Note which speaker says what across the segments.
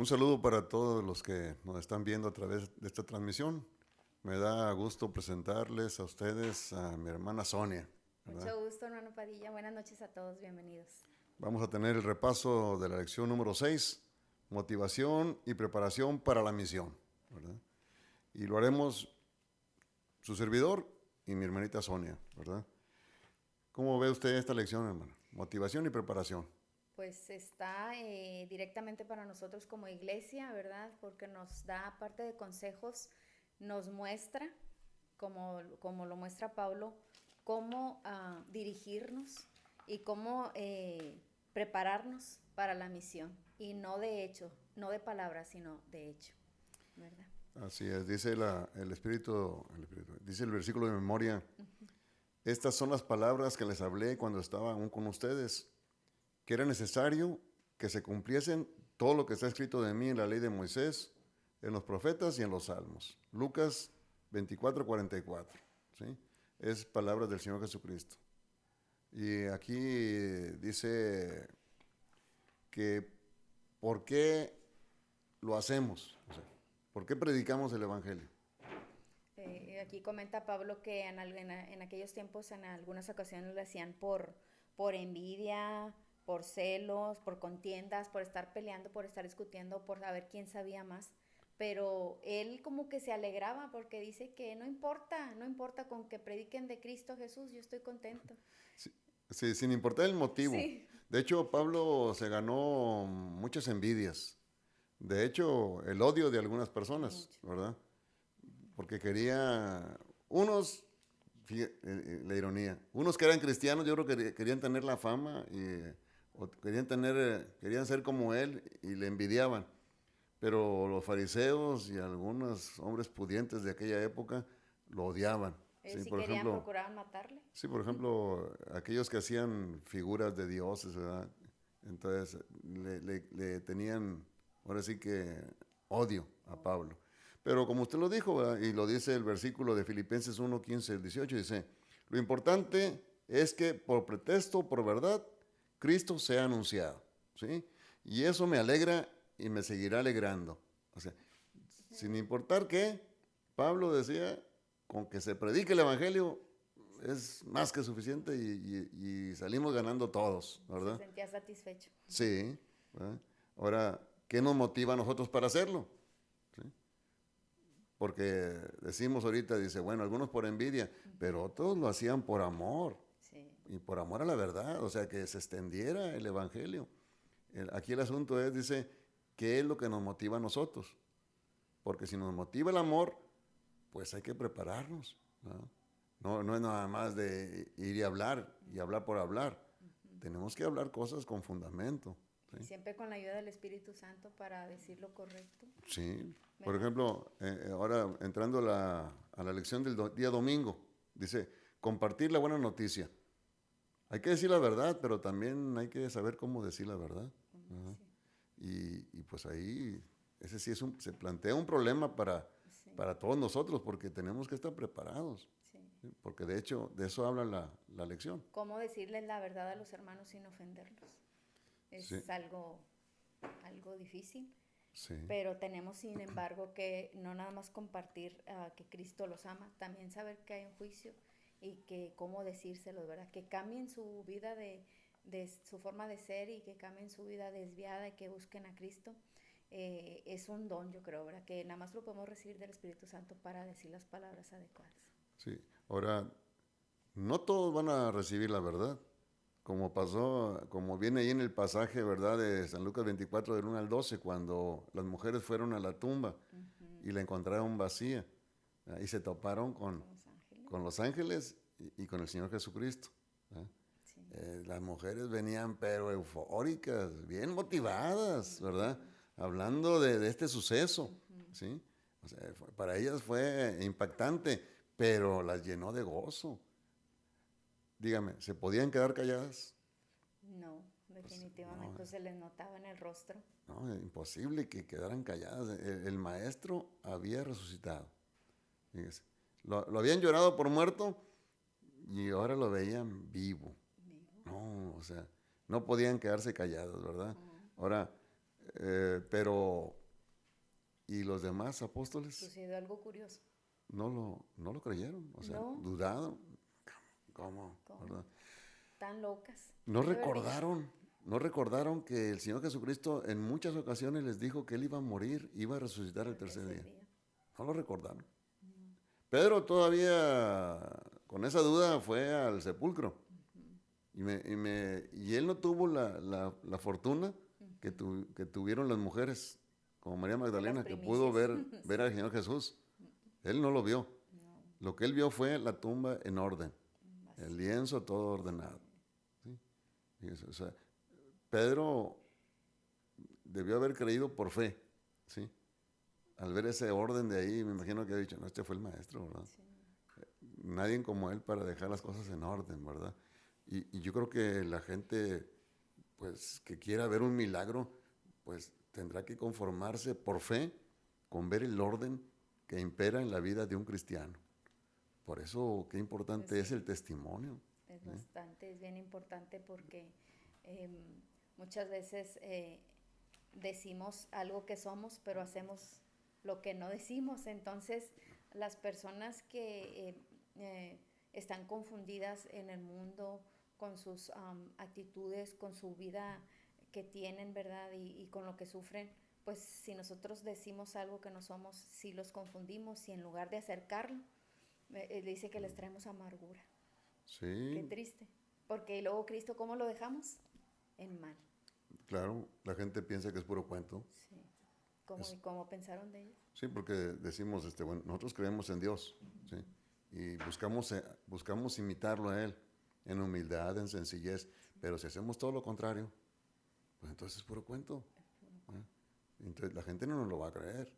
Speaker 1: Un saludo para todos los que nos están viendo a través de esta transmisión. Me da gusto presentarles a ustedes a mi hermana Sonia, ¿verdad?
Speaker 2: Mucho gusto, hermano Padilla. Buenas noches a todos, bienvenidos.
Speaker 1: Vamos a tener el repaso de la lección número 6, motivación y preparación para la misión, ¿verdad? Y lo haremos su servidor y mi hermanita Sonia, ¿verdad? ¿Cómo ve usted esta lección, hermana? Motivación y preparación.
Speaker 2: Pues está directamente para nosotros como iglesia, ¿verdad? Porque nos da, aparte de consejos, nos muestra, como lo muestra Pablo, cómo dirigirnos y cómo prepararnos para la misión. Y no de hecho, no de palabras, sino de hecho, ¿verdad?
Speaker 1: Así es, dice dice el versículo de memoria. Estas son las palabras que les hablé cuando estaba aún con ustedes, que era necesario que se cumpliesen todo lo que está escrito de mí en la ley de Moisés, en los profetas y en los salmos. Lucas 24:44, ¿sí? Es palabras del Señor Jesucristo. Y aquí dice que por qué lo hacemos, o sea, por qué predicamos el Evangelio.
Speaker 2: Aquí comenta Pablo que en aquellos tiempos en algunas ocasiones lo hacían por envidia, por celos, por contiendas, por estar peleando, por estar discutiendo, por saber quién sabía más. Pero él como que se alegraba porque dice que no importa, no importa con que prediquen de Cristo Jesús, yo estoy contento.
Speaker 1: Sí, sí, sin importar el motivo.
Speaker 2: Sí,
Speaker 1: De hecho, Pablo se ganó muchas envidias. De hecho, el odio de algunas personas,
Speaker 2: mucho.
Speaker 1: ¿verdad? Porque quería, unos, la ironía, unos que eran cristianos, yo creo que querían tener la fama o querían ser como él y le envidiaban. Pero los fariseos y algunos hombres pudientes de aquella época lo odiaban. Sí,
Speaker 2: Si
Speaker 1: por
Speaker 2: querían,
Speaker 1: ejemplo,
Speaker 2: procuraban matarle.
Speaker 1: sí, por ejemplo, aquellos que hacían figuras de dioses, ¿verdad? Entonces le tenían, ahora sí que, odio a Pablo. Pero como usted lo dijo, ¿verdad? Y lo dice el versículo de Filipenses 1, 15 al 18, dice, lo importante es que por pretexto o por verdad, Cristo sea anunciado, ¿sí? Y eso me alegra y me seguirá alegrando. O sea, sin importar qué, Pablo decía, con que se predique el Evangelio, es más que suficiente y salimos ganando todos,
Speaker 2: Se
Speaker 1: ¿verdad?
Speaker 2: sentía satisfecho.
Speaker 1: Sí, ¿verdad? Ahora, ¿qué nos motiva a nosotros para hacerlo? ¿Sí? Porque decimos ahorita, dice, bueno, algunos por envidia, pero otros lo hacían por amor
Speaker 2: Sí.
Speaker 1: y por amor a la verdad, o sea, que se extendiera el Evangelio. Aquí el asunto es, dice, ¿qué es lo que nos motiva a nosotros? Porque si nos motiva el amor, pues hay que prepararnos, ¿no? No es nada más de ir y hablar por hablar. Tenemos que hablar cosas con fundamento.
Speaker 2: Y
Speaker 1: ¿Sí?
Speaker 2: siempre con la ayuda del Espíritu Santo para decir lo correcto,
Speaker 1: Sí. Por
Speaker 2: ¿verdad?
Speaker 1: ejemplo, ahora entrando a la lección del día domingo, dice, compartir la buena noticia. Hay que decir la verdad, pero también hay que saber cómo decir la verdad. Ajá.
Speaker 2: Sí,
Speaker 1: Y pues ahí, ese sí se plantea un problema
Speaker 2: sí,
Speaker 1: para todos nosotros, porque tenemos que estar preparados.
Speaker 2: sí.
Speaker 1: ¿Sí? Porque de hecho, de eso habla la lección.
Speaker 2: ¿Cómo decirles la verdad a los hermanos sin ofenderlos?
Speaker 1: Sí,
Speaker 2: Es algo difícil,
Speaker 1: sí,
Speaker 2: pero tenemos sin embargo que no nada más compartir que Cristo los ama, también saber que hay un juicio y que cómo decírselos, ¿verdad? Que cambien su vida de su forma de ser y que cambien su vida desviada y que busquen a Cristo. Es un don, yo creo, ¿verdad? Que nada más lo podemos recibir del Espíritu Santo para decir las palabras adecuadas.
Speaker 1: sí. Ahora, no todos van a recibir la verdad, como pasó, como viene ahí en el pasaje, ¿verdad? De San Lucas 24, del 1 al 12, cuando las mujeres fueron a la tumba y la encontraron vacía, y se toparon
Speaker 2: Con los ángeles.
Speaker 1: con los ángeles y con el Señor Jesucristo. ¿Eh?
Speaker 2: Sí.
Speaker 1: Las mujeres venían pero eufóricas, bien motivadas, ¿verdad? Hablando de este suceso, ¿sí? O sea, para ellas fue impactante, pero las llenó de gozo. Dígame, ¿se podían quedar calladas?
Speaker 2: No,
Speaker 1: Pues, no,
Speaker 2: definitivamente se les notaba en el rostro.
Speaker 1: no, imposible que quedaran calladas. El maestro había resucitado. Fíjese. Lo habían llorado por muerto y ahora lo veían vivo.
Speaker 2: Digo,
Speaker 1: No, o sea, no podían quedarse callados, ¿verdad? Ahora, Pero, ¿y los demás apóstoles?
Speaker 2: Sucedió algo curioso.
Speaker 1: No lo creyeron, o sea,
Speaker 2: No.
Speaker 1: dudaron. ¿Cómo?
Speaker 2: ¿Cómo?
Speaker 1: ¿Verdad?
Speaker 2: Tan locas.
Speaker 1: No
Speaker 2: De verdad.
Speaker 1: recordaron que el Señor Jesucristo en muchas ocasiones les dijo que Él iba a morir, iba a resucitar el tercer día. No lo recordaron. Pedro todavía con esa duda fue al sepulcro. Y él no tuvo la fortuna que tuvieron las mujeres, como María Magdalena, que pudo ver al Señor Jesús. Él no lo vio.
Speaker 2: No,
Speaker 1: Lo que él vio fue la tumba en orden,
Speaker 2: así.
Speaker 1: el lienzo todo ordenado. ¿Sí? Fíjese, o sea, Pedro debió haber creído por fe, ¿sí? Al ver ese orden de ahí, me imagino que ha dicho, no, este fue el maestro, ¿verdad?
Speaker 2: Sí.
Speaker 1: Nadie como él para dejar las cosas en orden, ¿verdad? Y yo creo que la gente, pues, que quiera ver un milagro, pues, tendrá que conformarse por fe con ver el orden que impera en la vida de un cristiano. Por eso, qué importante
Speaker 2: Pues
Speaker 1: es
Speaker 2: sí.
Speaker 1: el testimonio.
Speaker 2: Es
Speaker 1: ¿Sí?
Speaker 2: bastante, es bien importante porque em, muchas veces decimos algo que somos, pero hacemos lo que no decimos. Entonces, las personas que están confundidas en el mundo con sus actitudes, con su vida que tienen, ¿verdad? Y con lo que sufren, pues si nosotros decimos algo que no somos, sí los confundimos y en lugar de acercarlo, dice que les traemos amargura. Qué
Speaker 1: Sí,
Speaker 2: triste. Porque luego Cristo, ¿cómo lo dejamos? En mal.
Speaker 1: claro, la gente piensa que es puro cuento.
Speaker 2: Sí. ¿Cómo, y cómo pensaron de ellos?
Speaker 1: Sí, porque decimos, bueno, nosotros creemos en Dios, ¿sí? Y buscamos imitarlo a Él en humildad, en sencillez, pero si hacemos todo lo contrario, pues entonces es puro cuento. ¿Eh? Entonces la gente no nos lo va a creer,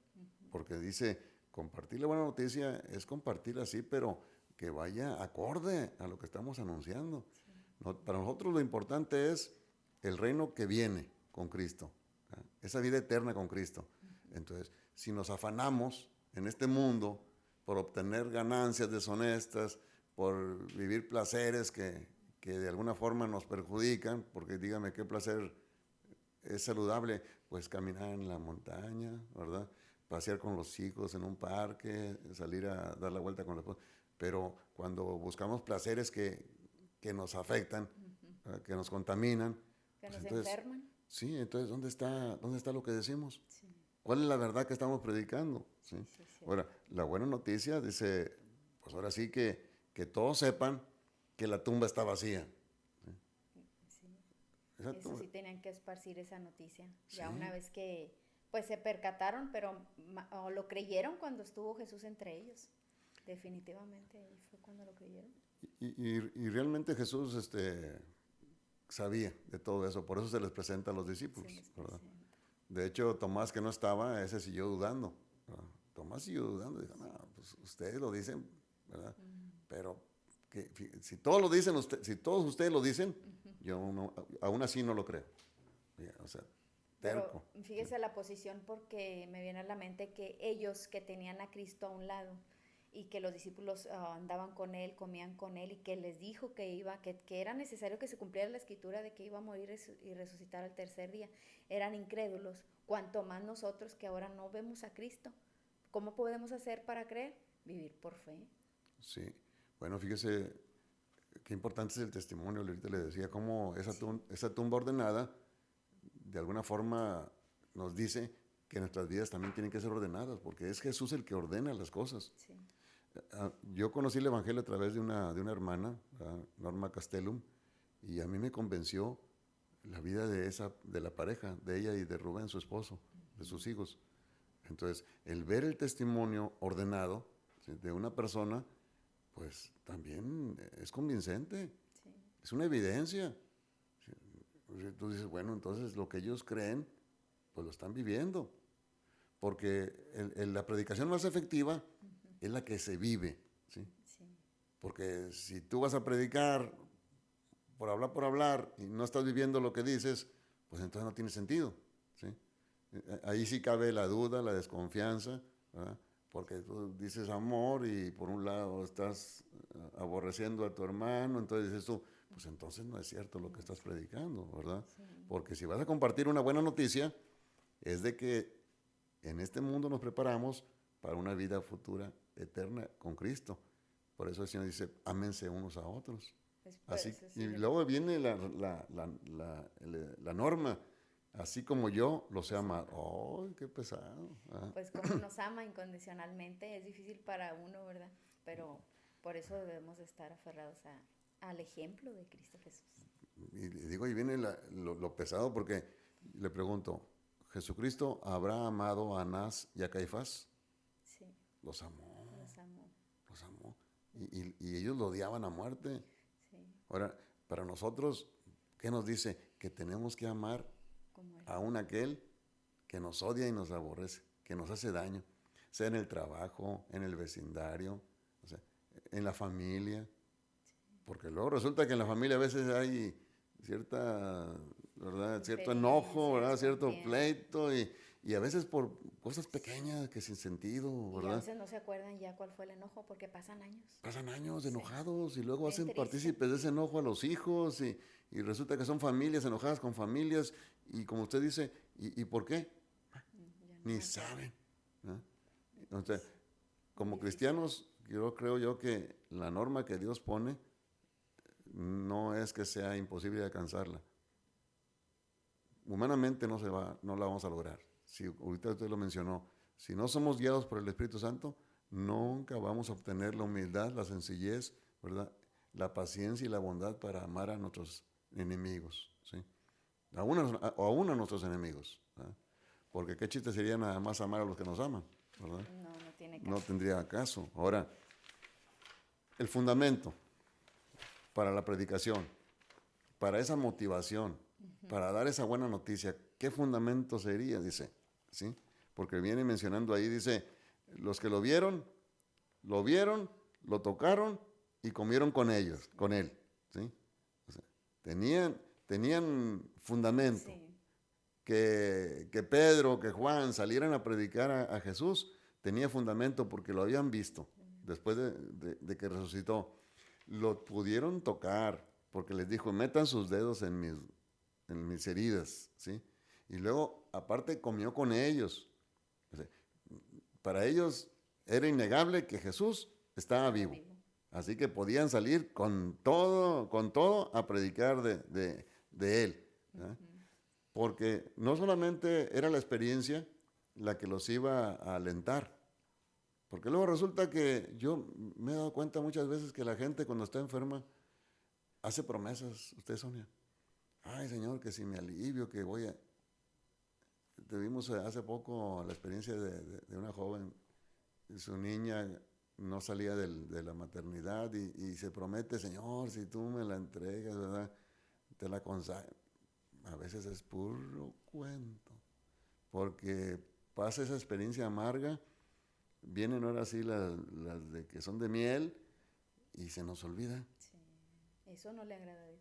Speaker 1: porque dice, compartir la buena noticia es compartir así, pero que vaya acorde a lo que estamos anunciando. Para nosotros lo importante es el reino que viene con Cristo, ¿eh? Esa vida eterna con Cristo. Entonces, si nos afanamos en este mundo por obtener ganancias deshonestas, por vivir placeres que de alguna forma nos perjudican, porque dígame qué placer es saludable, pues caminar en la montaña, ¿verdad? Pasear con los hijos en un parque, salir a dar la vuelta con la esposa. Pero cuando buscamos placeres que nos afectan, que nos contaminan,
Speaker 2: Que
Speaker 1: pues
Speaker 2: nos
Speaker 1: entonces,
Speaker 2: enferman.
Speaker 1: sí, entonces, dónde está lo que decimos?
Speaker 2: Sí,
Speaker 1: ¿Cuál es la verdad que estamos predicando? ¿Sí?
Speaker 2: sí, sí, sí.
Speaker 1: Ahora, la buena noticia dice, pues ahora sí que todos sepan que la tumba está vacía.
Speaker 2: Sí.
Speaker 1: Esa
Speaker 2: Eso
Speaker 1: tumba,
Speaker 2: sí tenían que esparcir esa noticia.
Speaker 1: sí,
Speaker 2: Ya una vez que pues se percataron, pero o lo creyeron cuando estuvo Jesús entre ellos. Definitivamente ahí fue cuando lo creyeron.
Speaker 1: y realmente Jesús sabía de todo eso, por eso se les presenta a los
Speaker 2: Se
Speaker 1: discípulos,
Speaker 2: les
Speaker 1: ¿verdad?
Speaker 2: presenta.
Speaker 1: De hecho, Tomás, que no estaba, ese siguió dudando, ¿verdad? Tomás siguió dudando, dijo, no, pues ustedes lo dicen, ¿verdad? Pero si todos lo dicen, si todos ustedes lo dicen, yo aún así no lo creo. O sea, terco.
Speaker 2: Pero fíjese la posición porque me viene a la mente que ellos que tenían a Cristo a un lado y que los discípulos andaban con él, comían con él y que les dijo que era necesario que se cumpliera la escritura de que iba a morir y resucitar al tercer día, eran incrédulos, cuanto más nosotros que ahora no vemos a Cristo. ¿Cómo podemos hacer para creer? Vivir por fe.
Speaker 1: Sí. Bueno, fíjese qué importante es el testimonio. Ahorita le decía cómo esa tumba ordenada, de alguna forma, nos dice que nuestras vidas también tienen que ser ordenadas, porque es Jesús el que ordena las cosas.
Speaker 2: Sí.
Speaker 1: Yo conocí el Evangelio a través de una hermana, Norma Castellum, y a mí me convenció la vida de la pareja, de ella y de Rubén, su esposo, de sus hijos. Entonces, el ver el testimonio ordenado, ¿sí?, de una persona, pues también es convincente,
Speaker 2: Sí.
Speaker 1: es una evidencia. ¿Sí? Tú dices, bueno, entonces lo que ellos creen, pues lo están viviendo. Porque la predicación más efectiva es la que se vive, ¿sí?
Speaker 2: Sí.
Speaker 1: Porque si tú vas a predicar por hablar y no estás viviendo lo que dices, pues entonces no tiene sentido, ¿sí? Ahí sí cabe la duda, la desconfianza, ¿verdad? Porque tú dices amor y por un lado estás aborreciendo a tu hermano, entonces dices tú, pues entonces no es cierto lo que estás predicando, ¿verdad?
Speaker 2: Sí.
Speaker 1: Porque si vas a compartir una buena noticia, es de que en este mundo nos preparamos para una vida futura eterna con Cristo. Por eso el Señor dice, ámense unos a otros. Así, y luego viene la norma, así como yo los he amado. ¡Oh, qué pesado!
Speaker 2: Pues como nos ama incondicionalmente, es difícil para uno, ¿verdad? Pero por eso debemos estar aferrados al ejemplo de Cristo Jesús.
Speaker 1: Y digo, y viene lo pesado porque le pregunto, ¿Jesucristo habrá amado a Anás y a Caifás?
Speaker 2: Sí.
Speaker 1: Los amó.
Speaker 2: Los amó.
Speaker 1: Los amó. Y ellos lo odiaban a muerte.
Speaker 2: Sí.
Speaker 1: Ahora, para nosotros, ¿qué nos dice? Que tenemos que amar a aquel que nos odia y nos aborrece, que nos hace daño, sea en el trabajo, en el vecindario, o sea, en la familia. Porque luego resulta que en la familia a veces hay cierta, ¿verdad? Cierto enojo, ¿verdad? Cierto pleito y a veces por cosas pequeñas que sin sentido, ¿verdad?
Speaker 2: Y a veces no se acuerdan ya cuál fue el enojo porque pasan años.
Speaker 1: Pasan años enojados y luego
Speaker 2: Bien
Speaker 1: hacen
Speaker 2: triste.
Speaker 1: partícipes de ese enojo a los hijos y resulta que son familias enojadas con familias y como usted dice, ¿y por qué? Ni saben. ¿No? Entonces, como cristianos, yo creo que la norma que Dios pone no es que sea imposible de alcanzarla. Humanamente no la vamos a lograr. Si ahorita usted lo mencionó, si no somos guiados por el Espíritu Santo, nunca vamos a obtener la humildad, la sencillez, ¿verdad? La paciencia y la bondad para amar a nuestros enemigos, ¿sí? Aún a nuestros enemigos, ¿verdad? Porque qué chiste sería nada más amar a los que nos aman, ¿verdad?
Speaker 2: No tiene caso.
Speaker 1: No tendría caso. Ahora, el fundamento para la predicación, para esa motivación, para dar esa buena noticia, ¿qué fundamento sería? Dice, ¿sí? Porque viene mencionando ahí, dice, los que lo vieron, lo tocaron y comieron con él, ¿sí? O sea, tenían fundamento.
Speaker 2: Sí.
Speaker 1: Que Pedro, que Juan salieran a predicar a Jesús, tenía fundamento porque lo habían visto después de que resucitó. Lo pudieron tocar porque les dijo, metan sus dedos en mis heridas, ¿sí? Y luego, aparte, comió con ellos. O sea, para ellos era innegable que Jesús estaba vivo. Así que podían salir con todo a predicar de él, ¿verdad? Porque no solamente era la experiencia la que los iba a alentar, porque luego resulta que yo me he dado cuenta muchas veces que la gente cuando está enferma hace promesas. Usted, Sonia, ay Señor, que si me alivio, que voy a... Tuvimos hace poco la experiencia de una joven, su niña no salía de la maternidad y se promete, Señor, si tú me la entregas, ¿verdad? Te la consagro. A veces es puro cuento, porque pasa esa experiencia amarga, vienen ahora sí las de que son de miel y se nos olvida.
Speaker 2: Sí, eso no le agrada a Dios.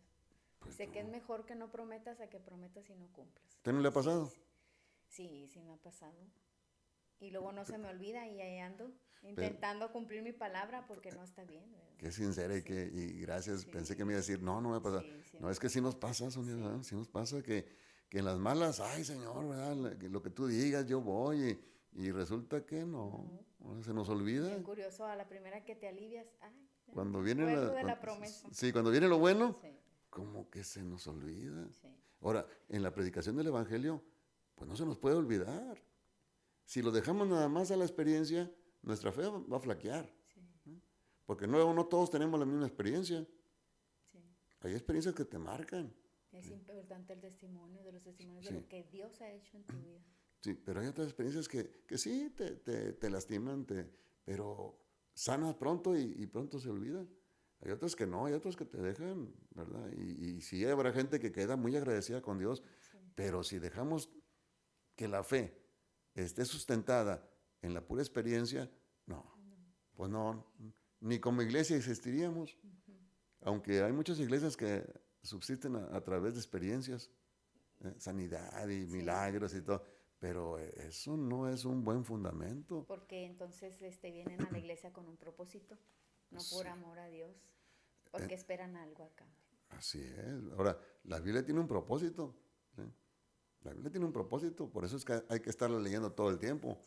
Speaker 1: Pues
Speaker 2: Sé
Speaker 1: no.
Speaker 2: que es mejor que no prometas a que prometas y no cumplas.
Speaker 1: ¿Usted no le ha pasado?
Speaker 2: Sí, me ha pasado. Y luego no se me olvida y ahí ando intentando cumplir mi palabra porque no está bien, ¿verdad?
Speaker 1: Qué sincera y gracias.
Speaker 2: Sí.
Speaker 1: Pensé que me iba a decir, no me va a pasar.
Speaker 2: Sí,
Speaker 1: No, es que sí nos pasa, Sonia, ¿verdad? Sí nos pasa que en las malas, ay Señor, ¿verdad? Lo que tú digas, yo voy. Y resulta que no. Se nos olvida.
Speaker 2: Es curioso, a la primera que te alivias, ay, ya,
Speaker 1: Cuando viene
Speaker 2: la promesa.
Speaker 1: Sí, cuando viene lo bueno,
Speaker 2: Sí.
Speaker 1: como que se nos olvida.
Speaker 2: Sí.
Speaker 1: Ahora, en la predicación del Evangelio, pues no se nos puede olvidar. Si lo dejamos nada más a la experiencia, nuestra fe va a flaquear.
Speaker 2: Sí.
Speaker 1: Porque no todos tenemos la misma experiencia.
Speaker 2: Sí.
Speaker 1: Hay experiencias que te marcan.
Speaker 2: Es importante el testimonio, de los testimonios
Speaker 1: Sí.
Speaker 2: de lo que Dios ha hecho en tu vida.
Speaker 1: Sí, pero hay otras experiencias que sí te lastiman, pero sanas pronto y pronto se olvidan. Hay otras que no, hay otras que te dejan, ¿verdad? Y sí habrá gente que queda muy agradecida con Dios,
Speaker 2: Sí.
Speaker 1: pero si dejamos que la fe esté sustentada en la pura experiencia, pues no, ni como iglesia existiríamos. Aunque hay muchas iglesias que subsisten a través de experiencias, sanidad y milagros y todo, pero eso no es un buen fundamento.
Speaker 2: Porque entonces vienen a la iglesia con un propósito, no por amor a Dios, porque esperan algo a cambio.
Speaker 1: Así es. Ahora, la Biblia tiene un propósito, ¿sí? La Biblia tiene un propósito, por eso es que hay que estarla leyendo todo el tiempo,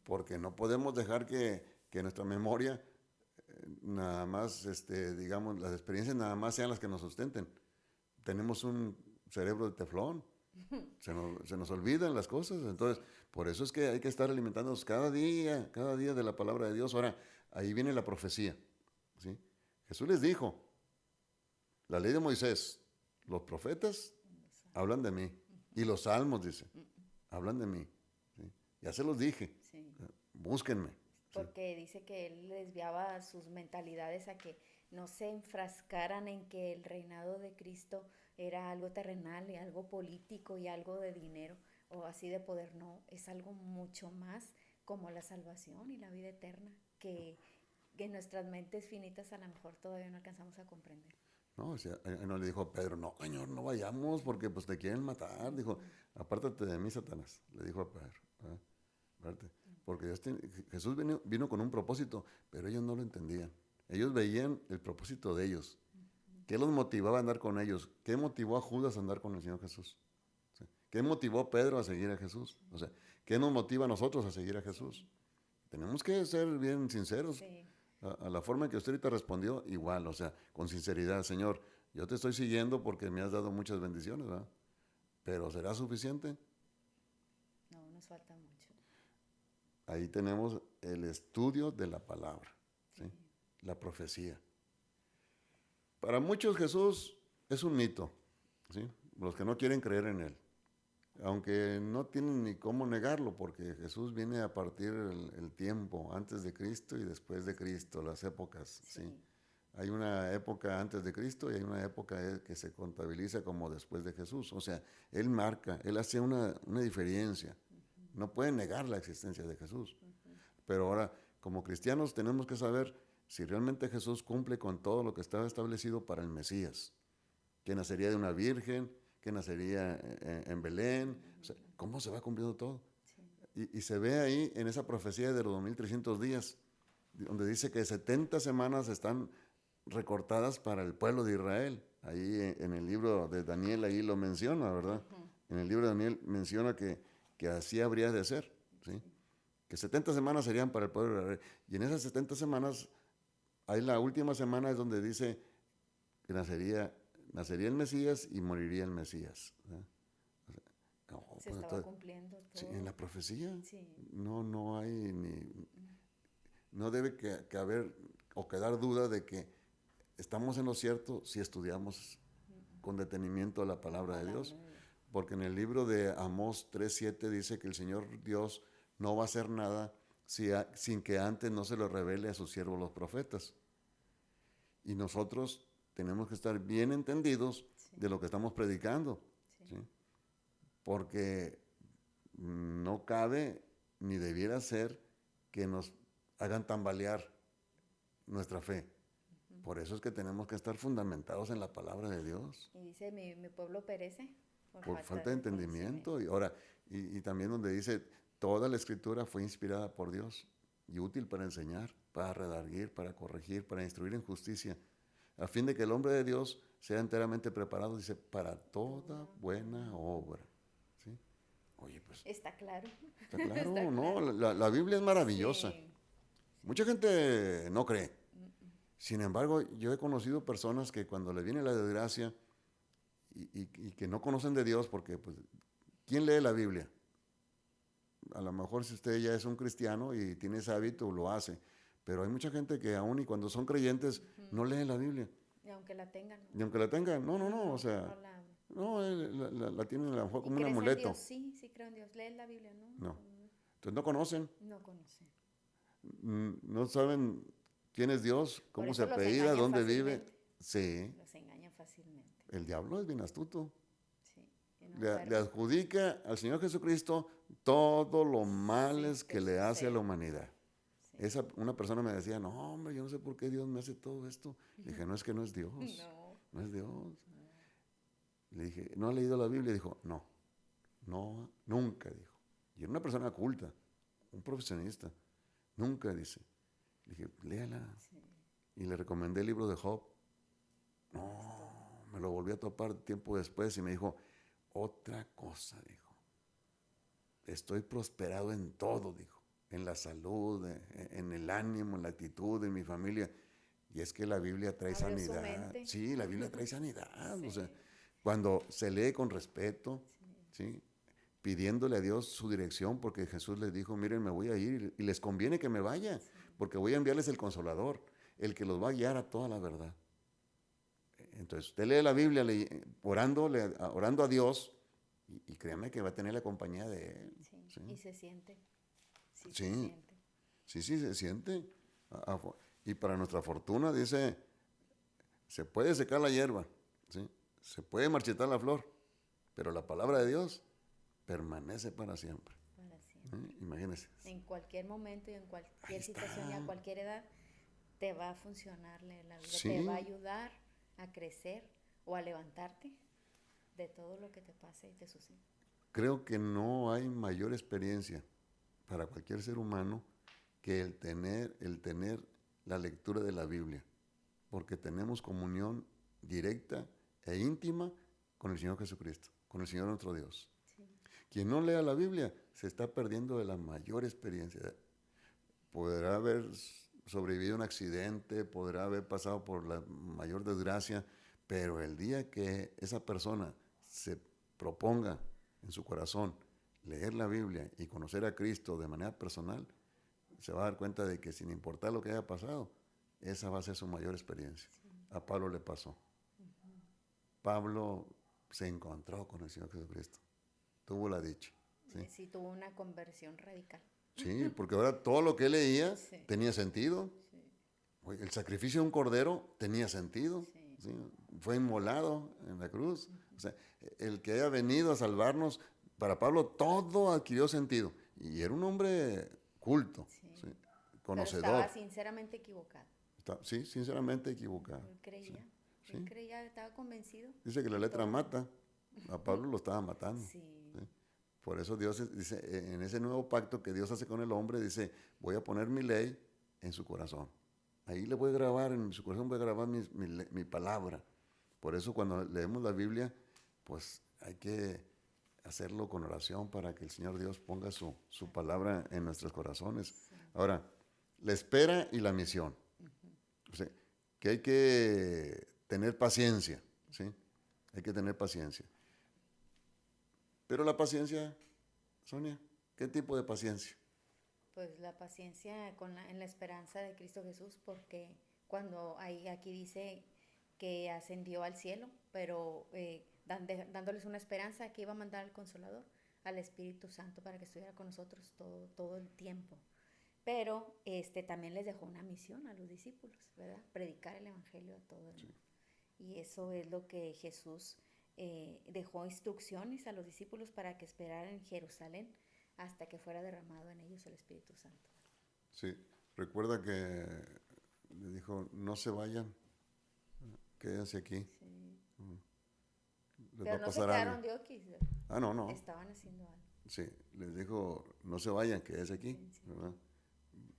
Speaker 1: porque no podemos dejar que nuestra memoria, nada más, digamos, las experiencias nada más sean las que nos sustenten. Tenemos un cerebro de teflón, se nos olvidan las cosas, entonces, por eso es que hay que estar alimentándonos cada día de la palabra de Dios. Ahora, ahí viene la profecía, ¿sí? Jesús les dijo, la ley de Moisés, los profetas hablan de mí, y los salmos, dice, hablan de mí, ¿sí? Ya se los dije,
Speaker 2: Sí.
Speaker 1: búsquenme. ¿Sí?
Speaker 2: Porque dice que él desviaba sus mentalidades a que no se enfrascaran en que el reinado de Cristo era algo terrenal y algo político y algo de dinero o así de poder. No, es algo mucho más como la salvación y la vida eterna que en nuestras mentes finitas a lo mejor todavía no alcanzamos a comprender.
Speaker 1: No, o sea, no le dijo a Pedro, no, Señor, no vayamos porque pues te quieren matar. Dijo, apártate de mí, Satanás, le dijo a Pedro. ¿Verdad? Apártate. Porque Jesús vino con un propósito, pero ellos no lo entendían. Ellos veían el propósito de ellos. ¿Qué los motivaba a andar con ellos? ¿Qué motivó a Judas a andar con el Señor Jesús? ¿Sí? ¿Qué motivó a Pedro a seguir a Jesús? O sea, ¿qué nos motiva a nosotros a seguir a Jesús? Tenemos que ser bien sinceros.
Speaker 2: Sí.
Speaker 1: A la forma en que usted ahorita respondió, igual, o sea, con sinceridad, Señor, yo te estoy siguiendo porque me has dado muchas bendiciones, ¿verdad? Pero ¿será suficiente?
Speaker 2: No, nos falta mucho.
Speaker 1: Ahí tenemos el estudio de la palabra, ¿sí?
Speaker 2: Sí.
Speaker 1: La profecía. Para muchos Jesús es un mito, ¿sí? Los que no quieren creer en Él. Aunque no tienen ni cómo negarlo, porque Jesús viene a partir el tiempo antes de Cristo y después de Cristo, las épocas, ¿sí?
Speaker 2: Sí.
Speaker 1: Hay una época antes de Cristo y hay una época que se contabiliza como después de Jesús. O sea, Él marca, Él hace una diferencia. No pueden negar la existencia de Jesús. Pero ahora, como cristianos, tenemos que saber si realmente Jesús cumple con todo lo que estaba establecido para el Mesías, que nacería de una virgen, que nacería en Belén. O sea, ¿cómo se va cumpliendo todo?
Speaker 2: Sí.
Speaker 1: Y se ve ahí en esa profecía de los 2300 días, donde dice que 70 semanas están recortadas para el pueblo de Israel. Ahí en el libro de Daniel, ahí lo menciona, ¿verdad? En el libro de Daniel menciona que así habría de ser, ¿sí? Que 70 semanas serían para el pueblo de Israel. Y en esas 70 semanas, ahí la última semana es donde dice que nacería el Mesías y moriría el Mesías, ¿verdad? O sea, no,
Speaker 2: Se
Speaker 1: pues
Speaker 2: estaba
Speaker 1: entonces,
Speaker 2: cumpliendo
Speaker 1: sí,
Speaker 2: todo.
Speaker 1: en la profecía
Speaker 2: Sí.
Speaker 1: no hay ni, no debe que haber o quedar duda de que estamos en lo cierto si estudiamos con detenimiento la palabra de Dios. Porque en el libro de Amós 3:7 dice que el Señor Dios no va a hacer nada sin que antes no se lo revele a sus siervos los profetas. Y nosotros tenemos que estar bien entendidos de lo que estamos predicando, ¿sí? Porque no cabe ni debiera ser que nos hagan tambalear nuestra fe. Por eso es que tenemos que estar fundamentados en la palabra de Dios.
Speaker 2: Y dice, mi pueblo perece
Speaker 1: Por falta de entendimiento. Y ahora, y también donde dice, toda la escritura fue inspirada por Dios y útil para enseñar, para redarguir, para corregir, para instruir en justicia, a fin de que el hombre de Dios sea enteramente preparado, dice, para toda buena obra. ¿Sí? Oye, pues,
Speaker 2: Está claro.
Speaker 1: está claro,
Speaker 2: Está
Speaker 1: ¿no?
Speaker 2: claro.
Speaker 1: La Biblia es maravillosa.
Speaker 2: Sí.
Speaker 1: Mucha gente no cree. Sin embargo, yo he conocido personas que cuando le viene la desgracia y que no conocen de Dios, porque, pues, ¿quién lee la Biblia? A lo mejor si usted ya es un cristiano y tiene ese hábito, lo hace. Pero hay mucha gente que aún y cuando son creyentes no leen la Biblia.
Speaker 2: Y aunque la tengan, ¿no?
Speaker 1: Y aunque la tengan, no, o sea,
Speaker 2: No la abren.
Speaker 1: no, la tienen a lo mejor
Speaker 2: ¿Y
Speaker 1: como un
Speaker 2: crees en
Speaker 1: amuleto.
Speaker 2: Dios? Sí, sí creo en Dios. ¿Lees la Biblia? No.
Speaker 1: No. Entonces no conocen,
Speaker 2: No conocen.
Speaker 1: no saben quién es Dios,
Speaker 2: Por
Speaker 1: cómo se
Speaker 2: eso los
Speaker 1: apellida,
Speaker 2: engañan
Speaker 1: dónde vive.
Speaker 2: fácilmente.
Speaker 1: Sí,
Speaker 2: Los engañan fácilmente.
Speaker 1: el diablo es bien astuto.
Speaker 2: Sí. Y no
Speaker 1: Le
Speaker 2: duermen.
Speaker 1: adjudica al Señor Jesucristo todo lo males que le hace a la
Speaker 2: sucede.
Speaker 1: humanidad.
Speaker 2: Sí.
Speaker 1: Una persona me decía, no, hombre, yo no sé por qué Dios me hace todo esto. Le dije, no, es que no es Dios,
Speaker 2: No.
Speaker 1: no es Dios. Le dije, ¿no ha leído la Biblia? Dijo, no, nunca, dijo. Y era una persona culta, un profesionista, nunca, dice. Le dije, léala.
Speaker 2: Sí.
Speaker 1: Y le recomendé el libro de Job. No, me lo volví a topar tiempo después y me dijo, otra cosa, dijo. estoy prosperado en todo, dijo, en la salud, en el ánimo, en la actitud, en mi familia. Y es que la Biblia trae
Speaker 2: Abrió su
Speaker 1: sanidad.
Speaker 2: mente.
Speaker 1: Sí, la Biblia trae sanidad.
Speaker 2: Sí,
Speaker 1: O sea, cuando se lee con respeto, ¿sí? Pidiéndole a Dios su dirección, porque Jesús les dijo, miren, me voy a ir y les conviene que me vaya, porque voy a enviarles el Consolador, el que los va a guiar a toda la verdad. Entonces, usted lee la Biblia orando a Dios y créame que va a tener la compañía de Él.
Speaker 2: sí.
Speaker 1: Sí,
Speaker 2: Y se siente. Sí, se
Speaker 1: sí,
Speaker 2: siente.
Speaker 1: sí, se siente. Y para nuestra fortuna, dice, se puede secar la hierba, ¿sí? Se puede marchitar la flor, pero la palabra de Dios permanece para siempre.
Speaker 2: Para siempre.
Speaker 1: Imagínese.
Speaker 2: En cualquier momento y en
Speaker 1: Ahí
Speaker 2: cualquier
Speaker 1: está.
Speaker 2: situación y a cualquier edad te va a funcionar la Biblia,
Speaker 1: Sí.
Speaker 2: te va a ayudar a crecer o a levantarte de todo lo que te pase y te sucede.
Speaker 1: Creo que no hay mayor experiencia para cualquier ser humano que el tener la lectura de la Biblia, porque tenemos comunión directa e íntima con el Señor Jesucristo, con el Señor nuestro Dios.
Speaker 2: Sí.
Speaker 1: Quien no lea la Biblia se está perdiendo de la mayor experiencia. Podrá haber sobrevivido a un accidente, podrá haber pasado por la mayor desgracia, pero el día que esa persona se proponga en su corazón leer la Biblia y conocer a Cristo de manera personal, se va a dar cuenta de que sin importar lo que haya pasado, esa va a ser su mayor experiencia. Sí. A Pablo le pasó. Pablo se encontró con el Señor Jesucristo, tuvo la dicha.
Speaker 2: Sí, sí, tuvo una conversión radical.
Speaker 1: Sí, porque ahora todo lo que él leía
Speaker 2: Sí.
Speaker 1: tenía sentido.
Speaker 2: Sí.
Speaker 1: El sacrificio de un cordero tenía sentido.
Speaker 2: Sí.
Speaker 1: ¿Sí? Fue inmolado en la cruz. O sea, el que haya venido a salvarnos, para Pablo todo adquirió sentido. Y era un hombre culto,
Speaker 2: Sí.
Speaker 1: ¿sí?
Speaker 2: Pero
Speaker 1: Conocedor.
Speaker 2: estaba sinceramente equivocado.
Speaker 1: Sí, sinceramente equivocado.
Speaker 2: Él creía,
Speaker 1: Sí.
Speaker 2: él creía, estaba convencido.
Speaker 1: Dice que la letra mata. A Pablo lo estaba matando.
Speaker 2: Sí.
Speaker 1: ¿Sí? Por eso Dios dice, en ese nuevo pacto que Dios hace con el hombre, dice, voy a poner mi ley en su corazón. Ahí le voy a grabar, en su corazón voy a grabar mi palabra. Por eso cuando leemos la Biblia, pues hay que hacerlo con oración para que el Señor Dios ponga su palabra en nuestros corazones.
Speaker 2: Sí.
Speaker 1: Ahora, la espera y la misión. O sea, que hay que tener paciencia, ¿sí? Hay que tener paciencia. Pero la paciencia, Sonia, ¿qué tipo de paciencia?
Speaker 2: Pues la paciencia en la esperanza de Cristo Jesús, porque cuando aquí dice que ascendió al cielo, pero dándoles una esperanza que iba a mandar al Consolador, al Espíritu Santo, para que estuviera con nosotros todo el tiempo. Pero también les dejó una misión a los discípulos, ¿verdad? Predicar el Evangelio a todo el mundo. Sí. Y eso es lo que Jesús dejó instrucciones a los discípulos para que esperaran en Jerusalén hasta que fuera derramado en ellos el Espíritu Santo.
Speaker 1: Sí, recuerda que le dijo, no se vayan, quédense aquí.
Speaker 2: Sí.
Speaker 1: Les
Speaker 2: Pero
Speaker 1: va a
Speaker 2: no se
Speaker 1: pasar
Speaker 2: quedaron
Speaker 1: algo.
Speaker 2: de oquis,
Speaker 1: No.
Speaker 2: estaban haciendo algo.
Speaker 1: Sí, les dijo, no se vayan, quédense aquí,
Speaker 2: Sí.
Speaker 1: ¿verdad?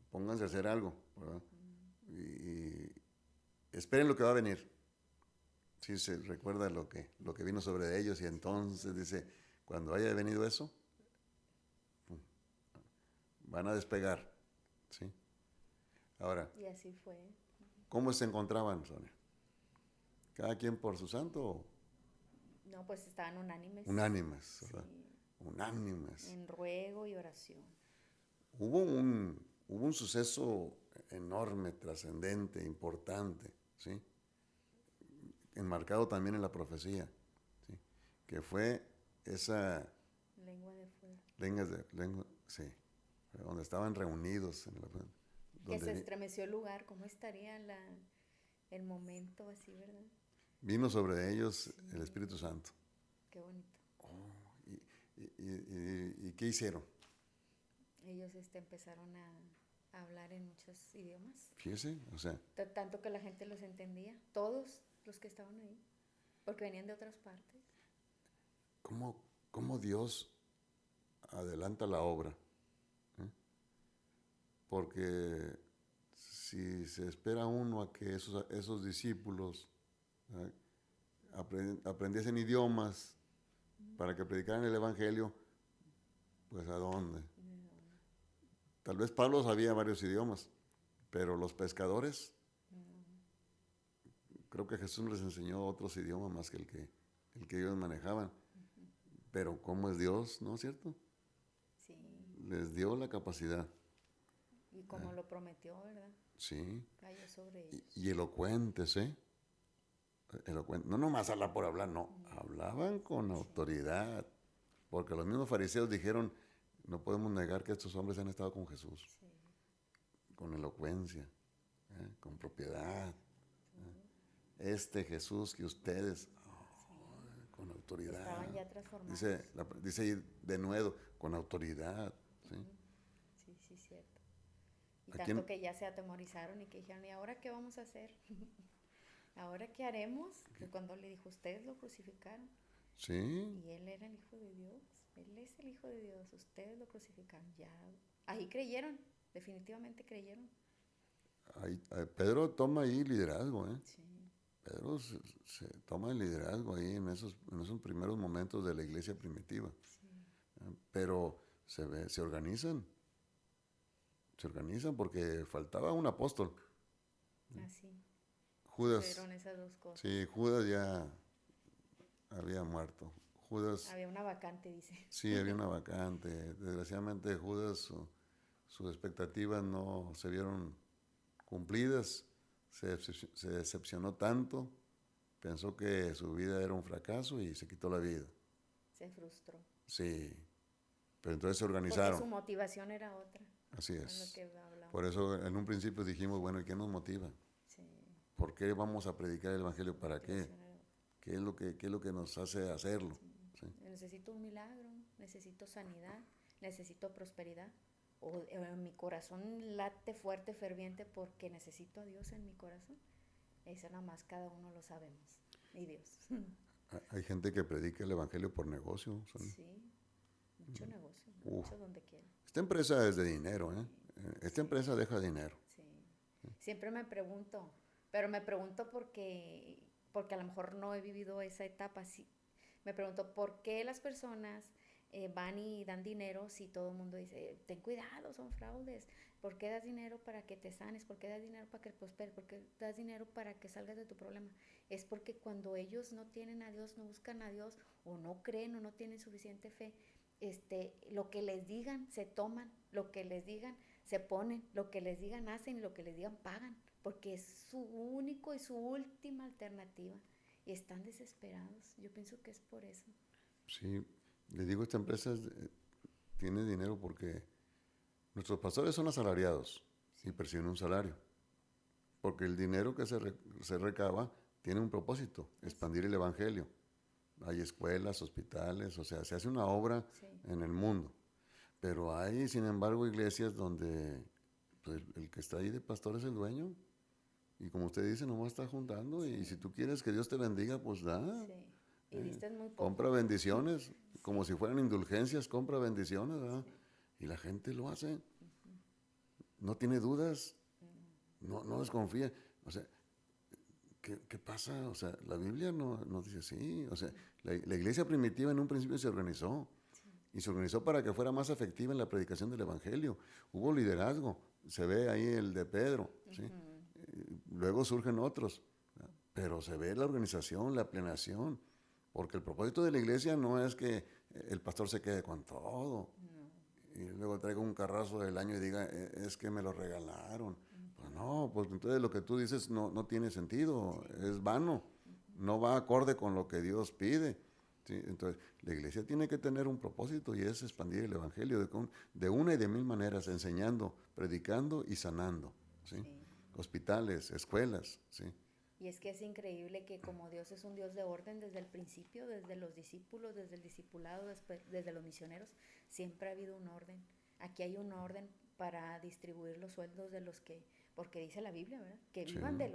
Speaker 1: Pónganse a hacer algo, ¿verdad? Y esperen lo que va a venir. Sí, se recuerda lo que vino sobre ellos y entonces dice, cuando haya venido eso, van a despegar, ¿sí? Ahora,
Speaker 2: Y así fue.
Speaker 1: ¿cómo se encontraban, Sonia? ¿Cada quien por su santo?
Speaker 2: No, pues estaban unánimes.
Speaker 1: Unánimes, ¿verdad?
Speaker 2: Sí.
Speaker 1: Unánimes.
Speaker 2: En ruego y oración.
Speaker 1: Hubo un suceso enorme, trascendente, importante, ¿sí? Enmarcado también en la profecía, ¿sí? Que fue esa
Speaker 2: Lengua de fuego.
Speaker 1: lengua, sí, donde estaban reunidos.
Speaker 2: Que se estremeció el lugar. ¿Cómo estaría el momento así, verdad?
Speaker 1: Vino sobre ellos el Espíritu Santo.
Speaker 2: Qué bonito.
Speaker 1: ¿Y qué hicieron?
Speaker 2: Ellos empezaron a hablar en muchos idiomas.
Speaker 1: Fíjese, o sea.
Speaker 2: Tanto que la gente los entendía. Todos los que estaban ahí. Porque venían de otras partes.
Speaker 1: ¿Cómo Dios adelanta la obra? ¿Eh? Porque si se espera uno a que esos discípulos aprendiesen idiomas para que predicaran el Evangelio, Pues ¿a dónde? Tal vez Pablo sabía varios idiomas, pero los pescadores, creo que Jesús les enseñó otros idiomas más que el que ellos manejaban. Pero ¿cómo es Dios? ¿No es cierto?
Speaker 2: Sí.
Speaker 1: Les dio la capacidad.
Speaker 2: Y como lo prometió, ¿verdad?
Speaker 1: Sí.
Speaker 2: Cayó sobre ellos.
Speaker 1: Y elocuentes, ¿eh? No nomás hablar por hablar, no. Hablaban con autoridad. Porque los mismos fariseos dijeron, no podemos negar que estos hombres han estado con Jesús.
Speaker 2: Sí.
Speaker 1: Con elocuencia, con propiedad. Este Jesús que ustedes, con autoridad.
Speaker 2: Estaban ya transformados.
Speaker 1: Dice ahí de nuevo, con autoridad. ¿Sí?
Speaker 2: Sí, sí, cierto. Y
Speaker 1: ¿A
Speaker 2: tanto
Speaker 1: quién?
Speaker 2: que ya se atemorizaron y que dijeron, ¿y ahora qué vamos a hacer? ¿Ahora qué haremos? Que cuando le dijo, ustedes lo crucificaron.
Speaker 1: Sí.
Speaker 2: Y él era el Hijo de Dios. Él es el Hijo de Dios. Ustedes lo crucificaron. Ya. Ahí creyeron. Definitivamente creyeron.
Speaker 1: Pedro toma ahí liderazgo, ¿eh?
Speaker 2: Sí.
Speaker 1: Pedro se toma el liderazgo ahí en esos primeros momentos de la iglesia primitiva.
Speaker 2: Sí.
Speaker 1: Pero se organizan. Se organizan porque faltaba un apóstol.
Speaker 2: Así.
Speaker 1: Judas.
Speaker 2: Fueron esas dos cosas.
Speaker 1: Sí, Judas ya había muerto. Judas.
Speaker 2: Había una vacante, dice.
Speaker 1: Sí, había una vacante. Desgraciadamente Judas, sus expectativas no se vieron cumplidas. Se decepcionó tanto, pensó que su vida era un fracaso y se quitó la vida.
Speaker 2: Se frustró.
Speaker 1: Sí, pero entonces se
Speaker 2: Porque
Speaker 1: organizaron.
Speaker 2: su motivación era otra.
Speaker 1: Así
Speaker 2: Es
Speaker 1: es.
Speaker 2: lo que hablamos.
Speaker 1: Por eso en un principio dijimos, bueno, ¿y qué nos motiva?
Speaker 2: Sí.
Speaker 1: ¿Por qué vamos a predicar el Evangelio? ¿Para qué?
Speaker 2: Motivación era otra.
Speaker 1: ¿Qué es lo que nos hace hacerlo? Sí.
Speaker 2: Necesito un milagro, necesito sanidad, necesito prosperidad. O mi corazón late fuerte, ferviente, porque necesito a Dios en mi corazón. Eso nada más cada uno lo sabemos. Y Dios.
Speaker 1: Hay gente que predica el Evangelio por negocio.
Speaker 2: Sí, mucho negocio,
Speaker 1: Uf.
Speaker 2: mucho donde quiera.
Speaker 1: Esta empresa es de dinero, ¿eh? Esta empresa deja dinero.
Speaker 2: Sí. Siempre me pregunto, pero me pregunto porque a lo mejor no he vivido esa etapa. Sí. Me pregunto por qué las personas van y dan dinero si todo el mundo dice, ten cuidado, son fraudes. ¿Por qué das dinero para que te sanes? ¿Por qué das dinero para que prosperes? ¿Por qué das dinero para que salgas de tu problema? Es porque cuando ellos no tienen a Dios, no buscan a Dios, o no creen o no tienen suficiente fe, lo que les digan se toman, lo que les digan se ponen, lo que les digan hacen y lo que les digan pagan, porque es su único y su última alternativa. Y están desesperados. Yo pienso que es por eso.
Speaker 1: Sí, le digo, esta empresa tiene dinero porque nuestros pastores son asalariados y perciben un salario. Porque el dinero que se recaba tiene un propósito, expandir el Evangelio. Hay escuelas, hospitales, o sea, se hace una obra en el mundo. Pero hay, sin embargo, iglesias donde pues, el que está ahí de pastor es el dueño. Y como usted dice, nomás está juntando. Y si tú quieres que Dios te bendiga, pues da.
Speaker 2: Sí. Y diste muy poco.
Speaker 1: Compra bendiciones, como si fueran indulgencias, compra bendiciones, ¿verdad? Y la gente lo hace. No tiene dudas, no desconfía. O sea, ¿qué pasa? O sea, la Biblia no dice así. O sea, la iglesia primitiva en un principio se organizó. Y se organizó para que fuera más efectiva en la predicación del Evangelio. Hubo liderazgo. Se ve ahí el de Pedro. ¿Sí? Luego surgen otros. Pero se ve la organización, la planeación. Porque el propósito de la iglesia no es que el pastor se quede con todo. No. Y luego traiga un carrazo del año y diga, es que me lo regalaron. Pues no, pues entonces lo que tú dices no tiene sentido, es vano. No va acorde con lo que Dios pide. ¿Sí? Entonces, la iglesia tiene que tener un propósito y es expandir el evangelio de una y de mil maneras, enseñando, predicando y sanando. ¿Sí? Sí. Hospitales, escuelas. ¿Sí?
Speaker 2: Y es que es increíble que como Dios es un Dios de orden desde el principio, desde los discípulos, desde el discipulado, desde los misioneros, siempre ha habido un orden. Aquí hay un orden para distribuir los sueldos de los que, porque dice la Biblia, ¿verdad? Que vivan
Speaker 1: sí.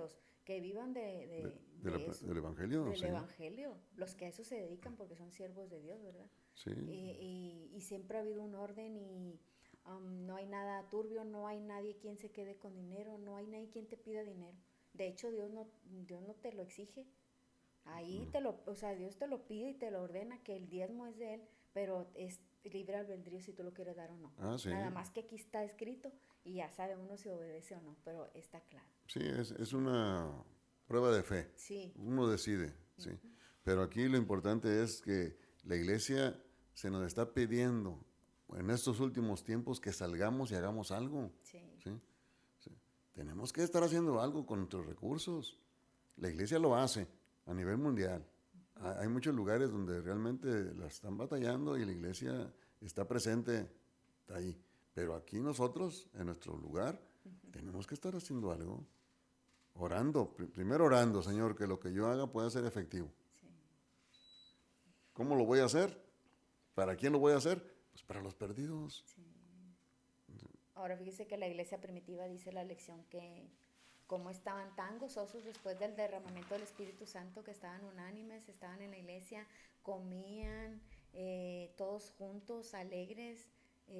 Speaker 2: que vivan
Speaker 1: del evangelio.
Speaker 2: Del
Speaker 1: sí.
Speaker 2: evangelio, los que a eso se dedican porque son siervos de Dios, ¿verdad?
Speaker 1: Sí.
Speaker 2: Y siempre ha habido un orden y no hay nada turbio, no hay nadie quien se quede con dinero, no hay nadie quien te pida dinero. De hecho, Dios no te lo exige. Ahí Dios te lo pide y te lo ordena, que el diezmo es de Él, pero es libre albedrío si tú lo quieres dar o no.
Speaker 1: Ah, sí.
Speaker 2: Nada más que aquí está escrito y ya sabe uno si obedece o no, pero está claro.
Speaker 1: Sí, es una prueba de fe.
Speaker 2: Sí.
Speaker 1: Uno decide, sí. Pero aquí lo importante es que la iglesia se nos está pidiendo en estos últimos tiempos que salgamos y hagamos algo.
Speaker 2: Sí.
Speaker 1: ¿Sí? Sí. Tenemos que estar haciendo algo con nuestros recursos. La iglesia lo hace a nivel mundial. Hay muchos lugares donde realmente la están batallando y la iglesia está presente, está ahí. Pero aquí nosotros, en nuestro lugar, tenemos que estar haciendo algo. Orando, primero orando, Señor, que lo que yo haga pueda ser efectivo.
Speaker 2: Sí.
Speaker 1: ¿Cómo lo voy a hacer? ¿Para quién lo voy a hacer? Pues para los perdidos.
Speaker 2: Sí. Ahora fíjese que la iglesia primitiva dice la lección que cómo estaban tan gozosos después del derramamiento del Espíritu Santo, que estaban unánimes, estaban en la iglesia, comían todos juntos, alegres,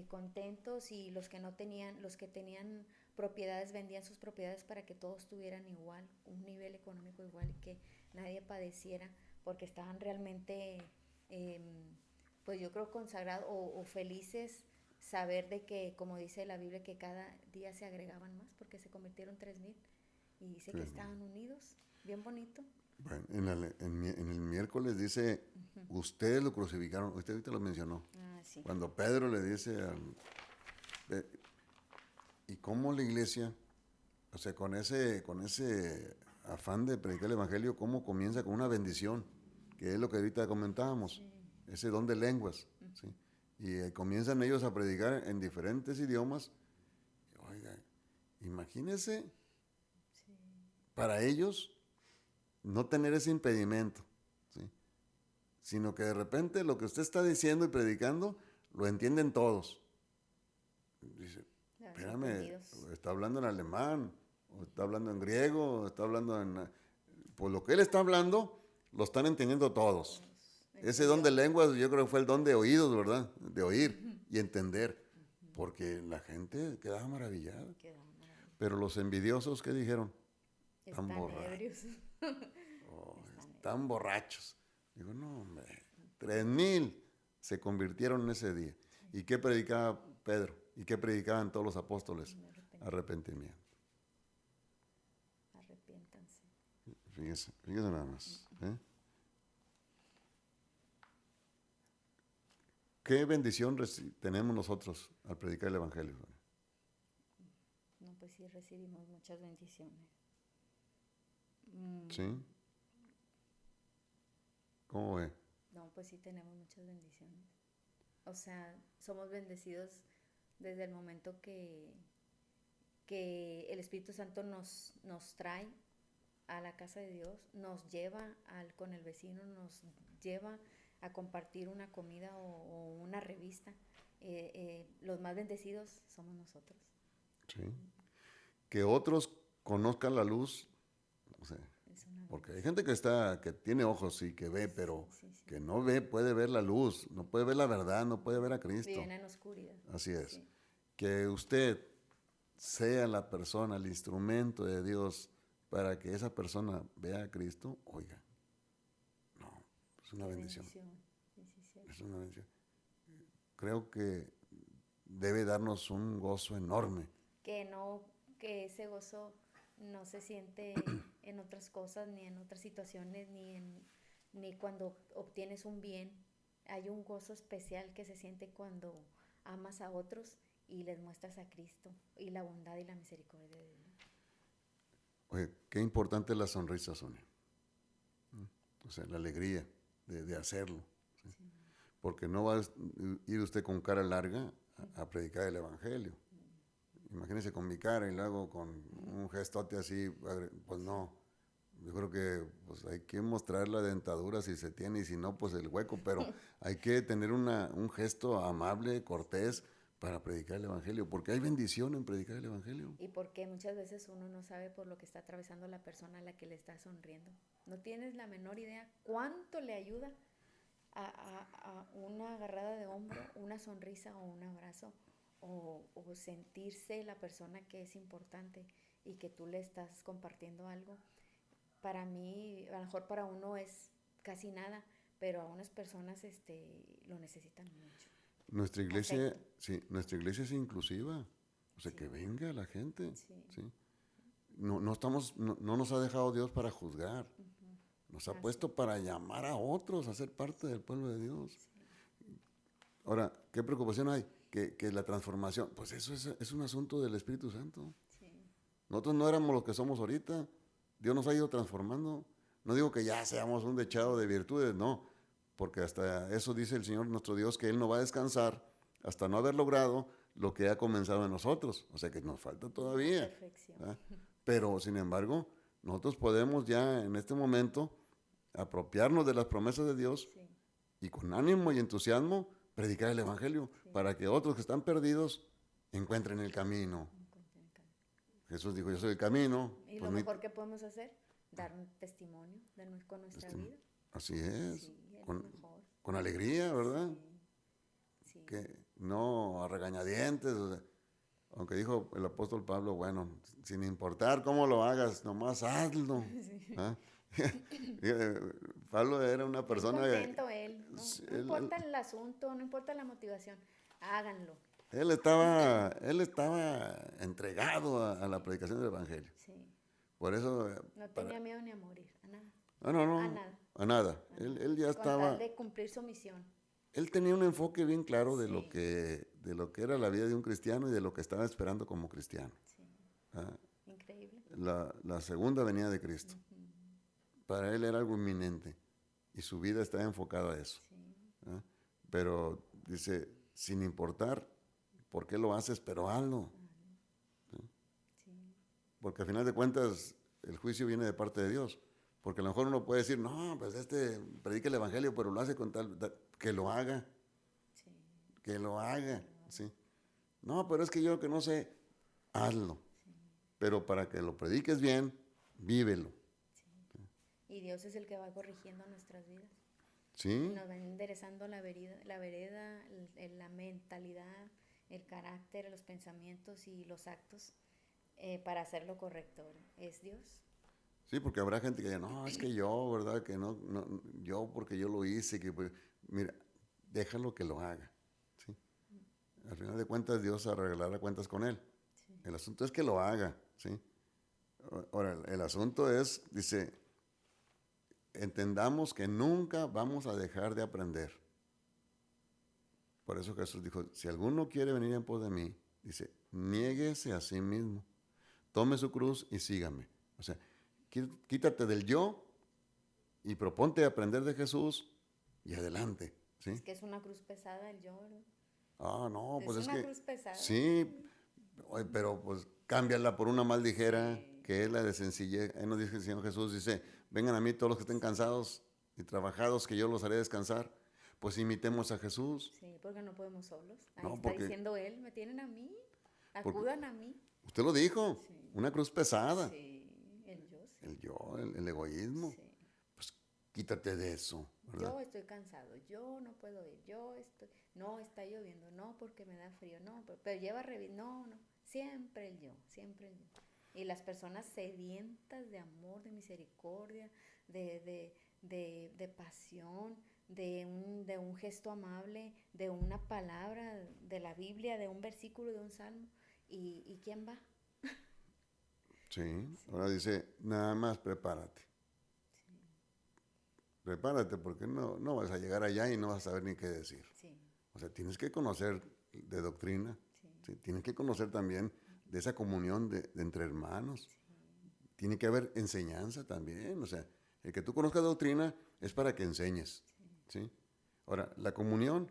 Speaker 2: contentos, y los que no tenían, los que tenían propiedades vendían sus propiedades para que todos tuvieran igual, un nivel económico igual y que nadie padeciera, porque estaban realmente, pues yo creo consagrados o felices, saber de que, como dice la Biblia, que cada día se agregaban más, porque se convirtieron 3,000, y dice que estaban unidos, bien bonito.
Speaker 1: Bueno, en el miércoles dice, ustedes lo crucificaron, usted ahorita lo mencionó.
Speaker 2: Ah, sí.
Speaker 1: Cuando Pedro le dice, ¿y cómo la iglesia, o sea, con ese afán de predicar el evangelio, cómo comienza con una bendición, que es lo que ahorita comentábamos,
Speaker 2: Sí.
Speaker 1: ese don de lenguas, ¿sí? Y comienzan ellos a predicar en diferentes idiomas. Oiga, imagínense,
Speaker 2: Sí.
Speaker 1: para ellos no tener ese impedimento, ¿sí? Sino que de repente lo que usted está diciendo y predicando lo entienden todos. Dice,
Speaker 2: Ya,
Speaker 1: espérame,
Speaker 2: entendidos.
Speaker 1: está hablando en alemán, o está hablando en griego, o está hablando en... Pues lo que él está hablando lo están entendiendo todos. Ese don de lenguas yo creo que fue el don de oídos, ¿verdad? De oír y entender. Porque la gente quedaba maravillada.
Speaker 2: Quedó maravilloso.
Speaker 1: Pero los envidiosos, ¿qué dijeron?
Speaker 2: Están
Speaker 1: borrachos.
Speaker 2: ebrios.
Speaker 1: Oh,
Speaker 2: Están
Speaker 1: están borrachos. Digo, no, hombre, 3,000 se convirtieron en ese día. ¿Y qué predicaba Pedro? ¿Y qué predicaban todos los apóstoles? Arrepentimiento.
Speaker 2: Arrepiéntanse.
Speaker 1: Fíjese nada más. ¿Qué bendición tenemos nosotros al predicar el evangelio?
Speaker 2: No, pues sí recibimos muchas bendiciones.
Speaker 1: ¿Sí? ¿Cómo ve?
Speaker 2: No, pues sí tenemos muchas bendiciones. O sea, somos bendecidos desde el momento que el Espíritu Santo nos trae a la casa de Dios, nos lleva con el vecino, nos lleva a compartir una comida o una revista. Los más bendecidos somos nosotros.
Speaker 1: Sí. Que otros conozcan la luz, o sea, porque hay gente que tiene ojos y que ve, pero
Speaker 2: sí.
Speaker 1: que no ve, puede ver la luz, no puede ver la verdad, no puede ver a Cristo.
Speaker 2: Viven en oscuridad.
Speaker 1: Así es.
Speaker 2: Sí.
Speaker 1: Que usted sea la persona, el instrumento de Dios para que esa persona vea a Cristo, oiga, no, es una bendición.
Speaker 2: Sí,
Speaker 1: Es una bendición. Creo que debe darnos un gozo enorme.
Speaker 2: Que ese gozo no se siente en otras cosas, ni en otras situaciones, ni cuando obtienes un bien. Hay un gozo especial que se siente cuando amas a otros y les muestras a Cristo y la bondad y la misericordia de Dios.
Speaker 1: Oye, qué importante es la sonrisa, Sonia. O sea, la alegría de hacerlo. ¿Sí? Sí. Porque no va a ir usted con cara larga a predicar el evangelio. Imagínese con mi cara y luego con un gestote así, pues no. Yo creo que pues hay que mostrar la dentadura si se tiene y si no, pues el hueco, pero hay que tener un gesto amable, cortés para predicar el evangelio, porque hay bendición en predicar el evangelio.
Speaker 2: Y porque muchas veces uno no sabe por lo que está atravesando la persona a la que le está sonriendo. No tienes la menor idea cuánto le ayuda a una agarrada de hombro, una sonrisa o un abrazo. O sentirse la persona que es importante y que tú le estás compartiendo algo. Para mí, a lo mejor para uno es casi nada, pero a unas personas lo necesitan mucho.
Speaker 1: Nuestra iglesia,
Speaker 2: Afecto.
Speaker 1: sí, nuestra iglesia es inclusiva. O sea,
Speaker 2: Sí.
Speaker 1: que venga la gente.
Speaker 2: Sí.
Speaker 1: ¿Sí? No nos ha dejado Dios para juzgar. Nos ha
Speaker 2: Así
Speaker 1: puesto para llamar a otros a ser parte del pueblo de Dios.
Speaker 2: Sí.
Speaker 1: Ahora, ¿qué preocupación hay? Que la transformación, pues eso es un asunto del Espíritu Santo.
Speaker 2: Sí.
Speaker 1: Nosotros no éramos lo que somos ahorita. Dios nos ha ido transformando. No digo que ya seamos un dechado de virtudes, no. Porque hasta eso dice el Señor nuestro Dios, que Él no va a descansar hasta no haber logrado lo que ha comenzado en nosotros. O sea que nos falta todavía.
Speaker 2: Perfección.
Speaker 1: ¿Verdad? Pero, sin embargo, nosotros podemos ya en este momento apropiarnos de las promesas de Dios
Speaker 2: Sí.
Speaker 1: y con ánimo y entusiasmo predicar el Evangelio
Speaker 2: Sí.
Speaker 1: para que otros que están perdidos encuentren el camino. Jesús dijo, yo soy el camino.
Speaker 2: Y
Speaker 1: Pues
Speaker 2: lo mejor que podemos hacer, dar un testimonio con nuestra vida.
Speaker 1: así es,
Speaker 2: Sí, es lo
Speaker 1: con,
Speaker 2: mejor.
Speaker 1: con alegría, ¿verdad?
Speaker 2: Sí.
Speaker 1: Que no a regañadientes, o sea, aunque dijo el apóstol Pablo, bueno, sin importar cómo lo hagas, nomás hazlo.
Speaker 2: Sí.
Speaker 1: ¿Ah? Pablo era una
Speaker 2: Bien
Speaker 1: persona
Speaker 2: contento él, ¿no?
Speaker 1: Sí,
Speaker 2: No importa el asunto, no importa la motivación, háganlo.
Speaker 1: él estaba entregado a la predicación del Evangelio.
Speaker 2: Sí.
Speaker 1: Por eso,
Speaker 2: No tenía miedo ni a morir, a nada.
Speaker 1: no,
Speaker 2: A nada.
Speaker 1: a nada.
Speaker 2: A nada.
Speaker 1: Él ya
Speaker 2: Con
Speaker 1: estaba,
Speaker 2: tal de cumplir su misión.
Speaker 1: él tenía un enfoque bien claro de
Speaker 2: Sí.
Speaker 1: de lo que era la vida de un cristiano y de lo que estaba esperando como cristiano.
Speaker 2: Sí.
Speaker 1: ¿Ah?
Speaker 2: Increíble.
Speaker 1: La segunda venida de Cristo. Para él era algo inminente y su vida estaba enfocada a eso.
Speaker 2: Sí.
Speaker 1: ¿Ah? Pero dice, sin importar por qué lo haces, pero hazlo.
Speaker 2: Sí.
Speaker 1: Porque al final de cuentas el juicio viene de parte de Dios. Porque a lo mejor uno puede decir, no, pues predica el Evangelio, pero lo hace con que lo haga,
Speaker 2: Sí.
Speaker 1: que lo haga. ¿Sí? No, pero es que yo que no sé, hazlo.
Speaker 2: Sí.
Speaker 1: Pero para que lo prediques bien, vívelo.
Speaker 2: Y Dios es el que va corrigiendo nuestras vidas.
Speaker 1: ¿Sí?
Speaker 2: Nos va enderezando la vereda, la mentalidad, el carácter, los pensamientos y los actos para hacer lo correcto. Es Dios.
Speaker 1: Sí, porque habrá gente que diga, no, es que yo, ¿verdad? Que yo porque yo lo hice, que pues, mira, déjalo que lo haga. ¿Sí? Al final de cuentas, Dios arreglará cuentas con él.
Speaker 2: Sí.
Speaker 1: El asunto es que lo haga, ¿sí? Ahora, el asunto es, dice, entendamos que nunca vamos a dejar de aprender. Por eso Jesús dijo, si alguno quiere venir en pos de mí, dice, niéguese a sí mismo, tome su cruz y sígame. O sea, quítate del yo y proponte aprender de Jesús y adelante, ¿sí?
Speaker 2: Es que es una cruz pesada el yo, ¿no?
Speaker 1: Ah, no, pues
Speaker 2: Es
Speaker 1: es
Speaker 2: una
Speaker 1: que
Speaker 2: cruz pesada.
Speaker 1: sí, pero pues cámbiala por una más ligera,
Speaker 2: Sí.
Speaker 1: que es la de sencillez. Ahí nos dice el Señor Jesús, dice, vengan a mí todos los que estén cansados y trabajados, que yo los haré descansar. Pues imitemos a Jesús.
Speaker 2: Sí, porque no podemos solos. Ahí
Speaker 1: No,
Speaker 2: está
Speaker 1: porque-
Speaker 2: diciendo él, me tienen a mí,
Speaker 1: Porque-
Speaker 2: acudan a mí.
Speaker 1: Usted lo dijo,
Speaker 2: Sí.
Speaker 1: una cruz pesada.
Speaker 2: Sí, el yo. Sí.
Speaker 1: El yo, el egoísmo.
Speaker 2: Sí.
Speaker 1: Pues quítate de eso, ¿verdad?
Speaker 2: Yo estoy cansado, yo no puedo ir, no está lloviendo, no porque me da frío, no, pero lleva no, siempre el yo, siempre el yo. Y las personas sedientas de amor, de misericordia, de pasión, de un gesto amable, de una palabra de la Biblia, de un versículo, de un salmo. ¿Y quién va?
Speaker 1: Sí. Ahora dice, nada más prepárate. Prepárate porque no vas a llegar allá y no vas a saber ni qué decir.
Speaker 2: Sí,
Speaker 1: O sea, tienes que conocer de doctrina,
Speaker 2: sí,
Speaker 1: ¿sí? Tienes que conocer también de esa comunión de entre hermanos.
Speaker 2: sí,
Speaker 1: Tiene que haber enseñanza también. O sea, el que tú conozcas doctrina es para que enseñes. ¿Sí? Ahora, la comunión,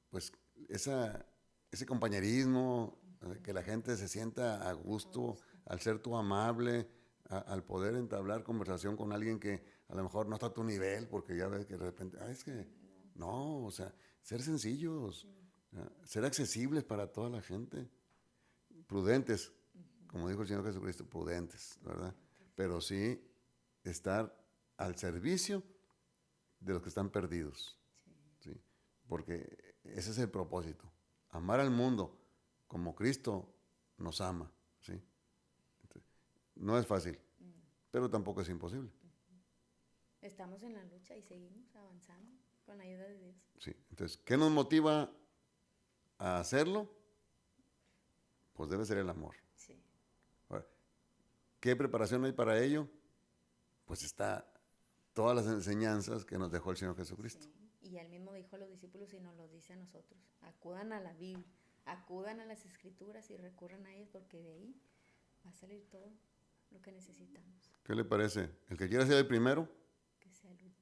Speaker 1: pues ese compañerismo, que la gente se sienta a gusto al ser tú amable, al poder entablar conversación con alguien que a lo mejor no está a tu nivel, porque ya ves que de repente, es que no, o sea, ser sencillos, ser accesibles para toda la gente, prudentes, como dijo el Señor Jesucristo, prudentes, ¿verdad? Pero sí estar al servicio de los que están perdidos, ¿sí? Porque ese es el propósito, amar al mundo como Cristo nos ama, ¿sí? Entonces, no es fácil, pero tampoco es imposible.
Speaker 2: Estamos en la lucha y seguimos avanzando. Con la ayuda de Dios.
Speaker 1: Sí. Entonces, ¿qué nos motiva a hacerlo? Pues debe ser el amor.
Speaker 2: Sí.
Speaker 1: Ahora, ¿qué preparación hay para ello? Pues está todas las enseñanzas que nos dejó el Señor Jesucristo.
Speaker 2: Sí. Y él mismo dijo a los discípulos y nos lo dice a nosotros. Acudan a la Biblia, acudan a las Escrituras y recurran a ellas porque de ahí va a salir todo lo que necesitamos.
Speaker 1: ¿Qué le parece? El que quiera ser el primero,
Speaker 2: Que sea el último.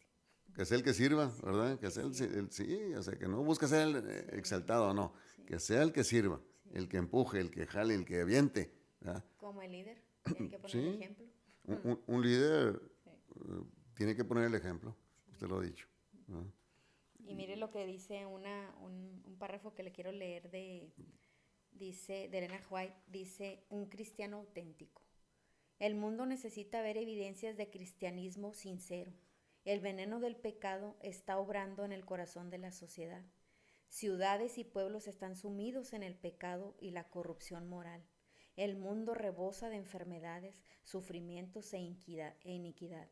Speaker 1: que sea el que sirva,
Speaker 2: Sí,
Speaker 1: ¿verdad? Que sea sí, o sea, que no busque ser el exaltado, no.
Speaker 2: Sí.
Speaker 1: Que sea el que sirva,
Speaker 2: Sí.
Speaker 1: el que empuje, el que jale, el que aviente, ¿verdad?
Speaker 2: Como el líder, tiene que poner
Speaker 1: Sí.
Speaker 2: el ejemplo.
Speaker 1: Un líder
Speaker 2: Sí.
Speaker 1: tiene que poner el ejemplo, usted lo ha dicho, ¿verdad?
Speaker 2: Y mire lo que dice un párrafo que le quiero leer dice, de Elena White, dice, un cristiano auténtico. El mundo necesita ver evidencias de cristianismo sincero. El veneno del pecado está obrando en el corazón de la sociedad. Ciudades y pueblos están sumidos en el pecado y la corrupción moral. El mundo rebosa de enfermedades, sufrimientos e iniquidad.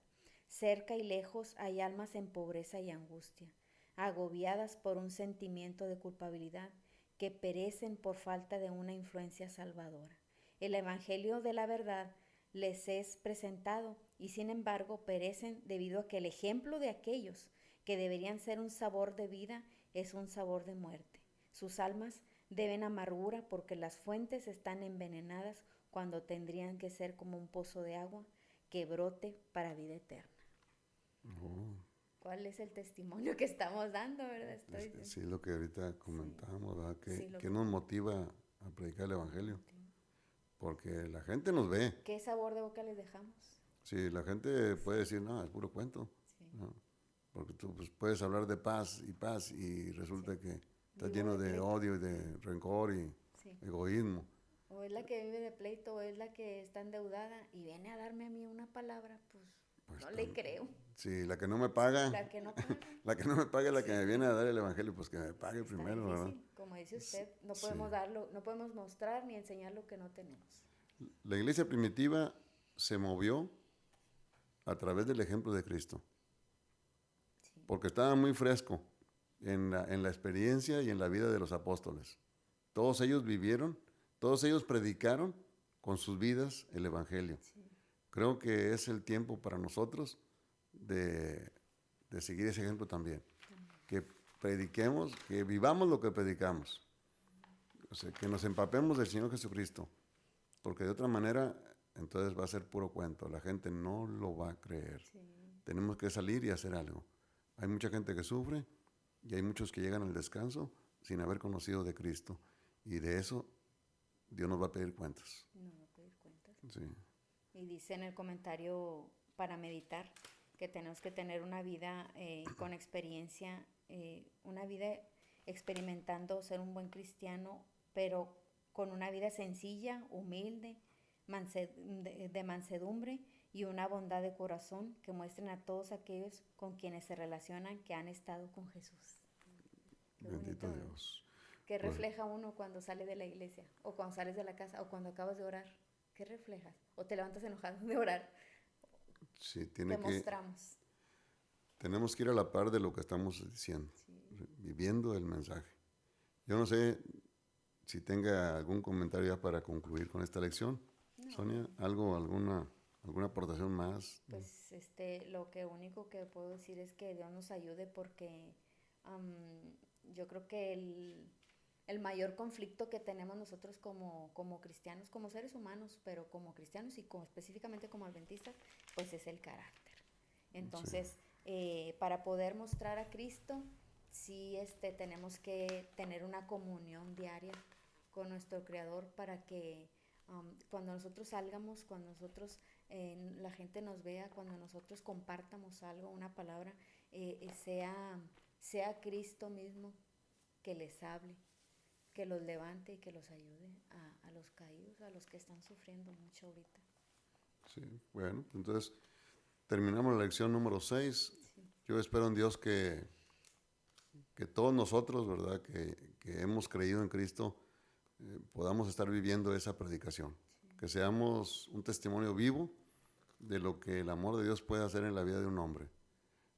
Speaker 2: Cerca y lejos hay almas en pobreza y angustia, agobiadas por un sentimiento de culpabilidad, que perecen por falta de una influencia salvadora. El evangelio de la verdad les es presentado y sin embargo perecen debido a que el ejemplo de aquellos que deberían ser un sabor de vida es un sabor de muerte. Sus almas deben amargura porque las fuentes están envenenadas cuando tendrían que ser como un pozo de agua que brote para vida eterna.
Speaker 1: Oh,
Speaker 2: ¿Cuál es el testimonio que estamos dando, verdad?
Speaker 1: sí, lo que ahorita comentábamos, ¿verdad?
Speaker 2: Sí,
Speaker 1: ¿Qué nos motiva a predicar el evangelio? Porque la gente nos ve.
Speaker 2: ¿Qué sabor de boca les dejamos?
Speaker 1: Sí, la gente puede decir, no, es puro cuento,
Speaker 2: Sí.
Speaker 1: ¿no? Porque tú pues, puedes hablar de paz y resulta que estás
Speaker 2: Vivo
Speaker 1: lleno
Speaker 2: de
Speaker 1: de
Speaker 2: pleito.
Speaker 1: odio y de rencor y
Speaker 2: Sí.
Speaker 1: egoísmo.
Speaker 2: O es la que vive de pleito, o es la que está endeudada y viene a darme a mí una palabra, pues
Speaker 1: Pues
Speaker 2: no le creo.
Speaker 1: sí, la que no me paga,
Speaker 2: La que no paga.
Speaker 1: la que no me paga es la que
Speaker 2: Sí.
Speaker 1: me viene a dar el evangelio, pues que me pague
Speaker 2: Está
Speaker 1: primero, ¿verdad?
Speaker 2: difícil, como dice usted, no
Speaker 1: Sí.
Speaker 2: podemos darlo, no podemos mostrar ni enseñar lo que no tenemos.
Speaker 1: La iglesia primitiva se movió a través del ejemplo de Cristo,
Speaker 2: Sí.
Speaker 1: porque estaba muy fresco en la experiencia y en la vida de los apóstoles. Todos ellos vivieron, todos ellos predicaron con sus vidas el evangelio.
Speaker 2: Sí.
Speaker 1: Creo que es el tiempo para nosotros de seguir ese ejemplo también. Que prediquemos, que vivamos lo que predicamos. O sea, que nos empapemos del Señor Jesucristo. Porque de otra manera, entonces va a ser puro cuento. La gente no lo va a creer.
Speaker 2: Sí.
Speaker 1: Tenemos que salir y hacer algo. Hay mucha gente que sufre y hay muchos que llegan al descanso sin haber conocido de Cristo. Y de eso Dios nos va a pedir cuentas.
Speaker 2: No voy a pedir cuentas.
Speaker 1: Sí.
Speaker 2: Y dice en el comentario para meditar que tenemos que tener una vida con experiencia, una vida experimentando ser un buen cristiano, pero con una vida sencilla, humilde, de mansedumbre y una bondad de corazón que muestren a todos aquellos con quienes se relacionan que han estado con Jesús. Qué
Speaker 1: Bendito
Speaker 2: bonito,
Speaker 1: Dios.
Speaker 2: ¿qué
Speaker 1: Pues,
Speaker 2: refleja uno cuando sale de la iglesia o cuando sales de la casa o cuando acabas de orar? ¿Qué reflejas? ¿O te levantas enojado de orar?
Speaker 1: sí,
Speaker 2: Demostramos.
Speaker 1: tenemos que ir a la par de lo que estamos diciendo,
Speaker 2: Sí.
Speaker 1: viviendo el mensaje. Yo no sé si tenga algún comentario ya para concluir con esta lección.
Speaker 2: No.
Speaker 1: Sonia, alguna aportación más?
Speaker 2: Pues lo que único que puedo decir es que Dios nos ayude porque yo creo que el mayor conflicto que tenemos nosotros como cristianos, como seres humanos, pero como cristianos y específicamente como adventistas, pues es el carácter. Entonces, para poder mostrar a Cristo, sí tenemos que tener una comunión diaria con nuestro Creador para que cuando nosotros salgamos, cuando nosotros la gente nos vea, cuando nosotros compartamos algo, una palabra, sea Cristo mismo que les hable, que los levante y que los ayude a los caídos, a los que están sufriendo mucho ahorita.
Speaker 1: Sí, bueno, entonces terminamos la lección número 6.
Speaker 2: Sí.
Speaker 1: Yo espero en Dios que todos nosotros, ¿verdad?, que hemos creído en Cristo, podamos estar viviendo esa predicación. Sí. Que seamos un testimonio vivo de lo que el amor de Dios puede hacer en la vida de un hombre.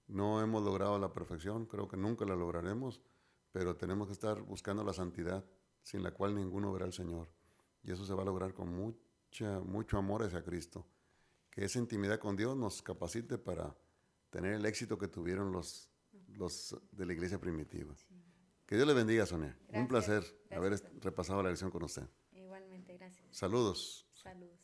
Speaker 1: No hemos logrado la perfección, creo que nunca la lograremos, pero tenemos que estar buscando la santidad, sin la cual ninguno verá al Señor. Y eso se va a lograr con mucho amor hacia Cristo. Que esa intimidad con Dios nos capacite para tener el éxito que tuvieron los de la iglesia primitiva.
Speaker 2: Sí.
Speaker 1: Que Dios le bendiga, Sonia. Un
Speaker 2: Gracias.
Speaker 1: placer
Speaker 2: Gracias,
Speaker 1: haber
Speaker 2: Tony.
Speaker 1: repasado la lección con usted.
Speaker 2: Igualmente, gracias.
Speaker 1: Saludos.
Speaker 2: Saludos.